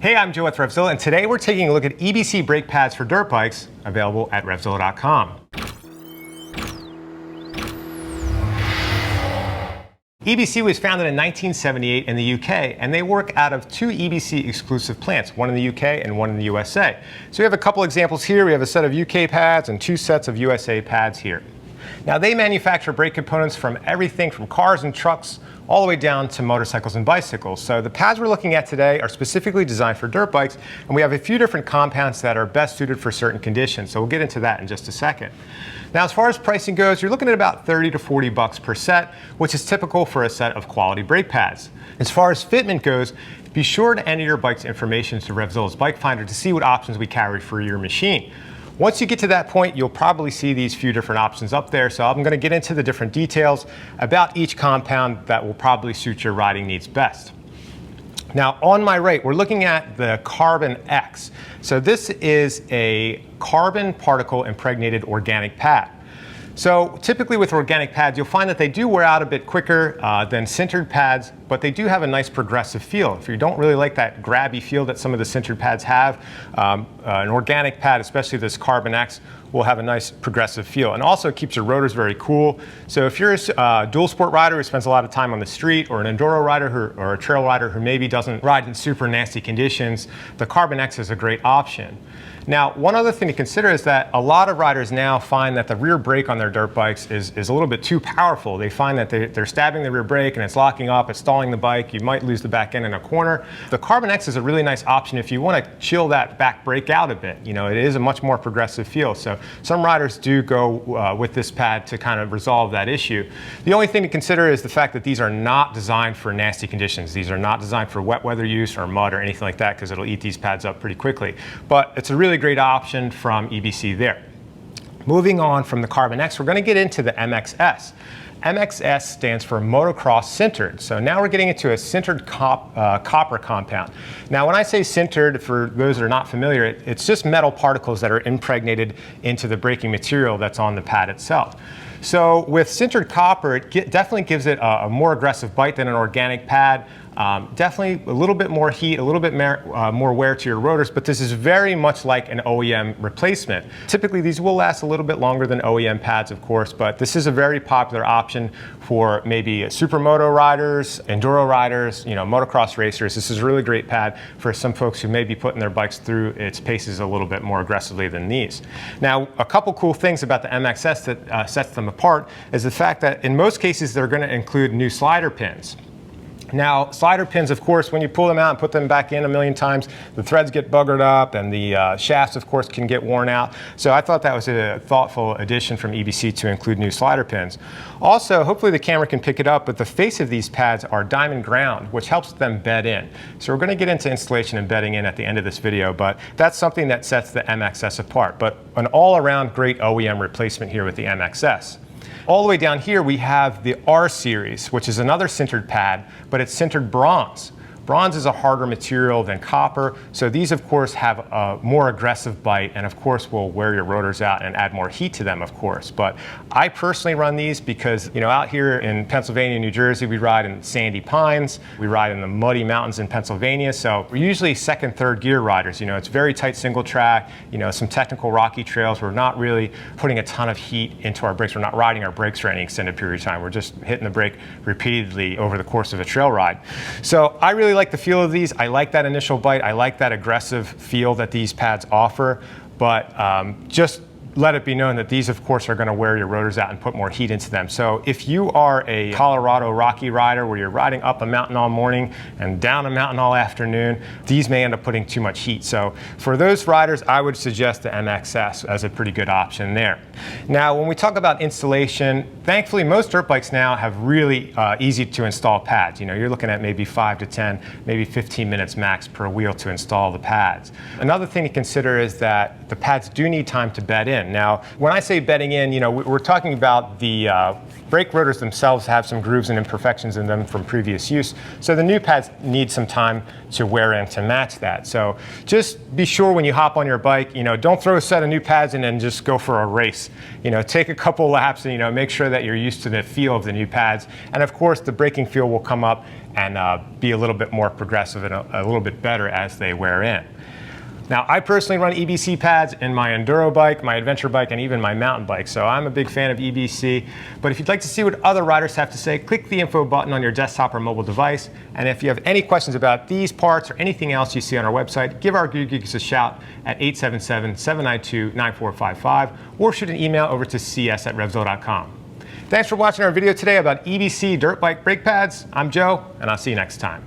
Hey, I'm Joe with RevZilla, and today we're taking a look at EBC brake pads for dirt bikes, available at RevZilla.com. EBC was founded in 1978 in the UK, and they work out of two EBC exclusive plants, one in the UK and one in the USA. So we have a couple examples here. We have a set of UK pads and two sets of USA pads here. Now, they manufacture brake components from everything from cars and trucks all the way down to motorcycles and bicycles. So the pads we're looking at today are specifically designed for dirt bikes, and we have a few different compounds that are best suited for certain conditions. So we'll get into that in just a second. Now, as far as pricing goes, you're looking at about 30 to 40 bucks per set, which is typical for a set of quality brake pads. As far as fitment goes, be sure to enter your bike's information to RevZilla's Bike Finder to see what options we carry for your machine. Once you get to that point, you'll probably see these few different options up there. So I'm going to get into the different details about each compound that will probably suit your riding needs best. Now, on my right, we're looking at the Carbon X. So this is a carbon particle impregnated organic pad. So typically with organic pads, you'll find that they do wear out a bit quicker than sintered pads, but they do have a nice progressive feel. If you don't really like that grabby feel that some of the sintered pads have, an organic pad, especially this Carbon X, will have a nice progressive feel. And also it keeps your rotors very cool. So if you're a dual sport rider who spends a lot of time on the street, or an enduro rider or a trail rider who maybe doesn't ride in super nasty conditions, the Carbon X is a great option. Now, one other thing to consider is that a lot of riders now find that the rear brake on their dirt bikes is a little bit too powerful. They find that they're stabbing the rear brake and it's locking up, it's stalling the bike, you might lose the back end in a corner. The Carbon X is a really nice option if you want to chill that back brake out a bit. You know, it is a much more progressive feel. So some riders do go with this pad to kind of resolve that issue. The only thing to consider is the fact that these are not designed for nasty conditions. These are not designed for wet weather use or mud or anything like that, because it'll eat these pads up pretty quickly. But it's a really great option from EBC there. Moving on from the Carbon X, we're going to get into the MXS. MXS stands for motocross sintered. So now we're getting into a sintered copper compound. Now, when I say sintered, for those that are not familiar, it's just metal particles that are impregnated into the braking material that's on the pad itself. So with sintered copper, it definitely gives it a more aggressive bite than an organic pad. Definitely a little bit more heat, a little bit more wear to your rotors, but this is very much like an OEM replacement. Typically, these will last a little bit longer than OEM pads, of course, but this is a very popular option for maybe supermoto riders, enduro riders, motocross racers. This is a really great pad for some folks who may be putting their bikes through its paces a little bit more aggressively than these. Now, a couple cool things about the MXS that sets them apart is the fact that in most cases, they're going to include new slider pins. Now, slider pins, of course, when you pull them out and put them back in a million times, the threads get buggered up and the shafts, of course, can get worn out. So I thought that was a thoughtful addition from EBC to include new slider pins. Also, hopefully the camera can pick it up, but the face of these pads are diamond ground, which helps them bed in. So we're going to get into installation and bedding in at the end of this video, but that's something that sets the MXS apart. But an all-around great OEM replacement here with the MXS. All the way down here, we have the R series, which is another sintered pad, but it's sintered bronze. Bronze is a harder material than copper, so these, of course, have a more aggressive bite and, of course, will wear your rotors out and add more heat to them, of course. But I personally run these because, out here in Pennsylvania and New Jersey, we ride in sandy pines, we ride in the muddy mountains in Pennsylvania, so we're usually second, third gear riders. It's very tight single track, some technical rocky trails. We're not really putting a ton of heat into our brakes. We're not riding our brakes for any extended period of time. We're just hitting the brake repeatedly over the course of a trail ride. So I really like the feel of these. I like that initial bite. I like that aggressive feel that these pads offer, but just let it be known that these, of course, are going to wear your rotors out and put more heat into them. So if you are a Colorado Rocky rider where you're riding up a mountain all morning and down a mountain all afternoon, these may end up putting too much heat. So for those riders, I would suggest the MXS as a pretty good option there. Now, when we talk about installation, thankfully, most dirt bikes now have really easy to install pads. You're looking at maybe 5 to 10, maybe 15 minutes max per wheel to install the pads. Another thing to consider is that the pads do need time to bed in. Now, when I say bedding in, we're talking about the brake rotors themselves have some grooves and imperfections in them from previous use. So the new pads need some time to wear in to match that. So just be sure when you hop on your bike, don't throw a set of new pads in and just go for a race. Take a couple laps and, make sure that you're used to the feel of the new pads. And of course, the braking feel will come up and be a little bit more progressive and a little bit better as they wear in. Now, I personally run EBC pads in my enduro bike, my adventure bike, and even my mountain bike, so I'm a big fan of EBC. But if you'd like to see what other riders have to say, click the info button on your desktop or mobile device. And if you have any questions about these parts or anything else you see on our website, give our Gear Geeks a shout at 877-792-9455 or shoot an email over to cs@revzilla.com. Thanks for watching our video today about EBC dirt bike brake pads. I'm Joe, and I'll see you next time.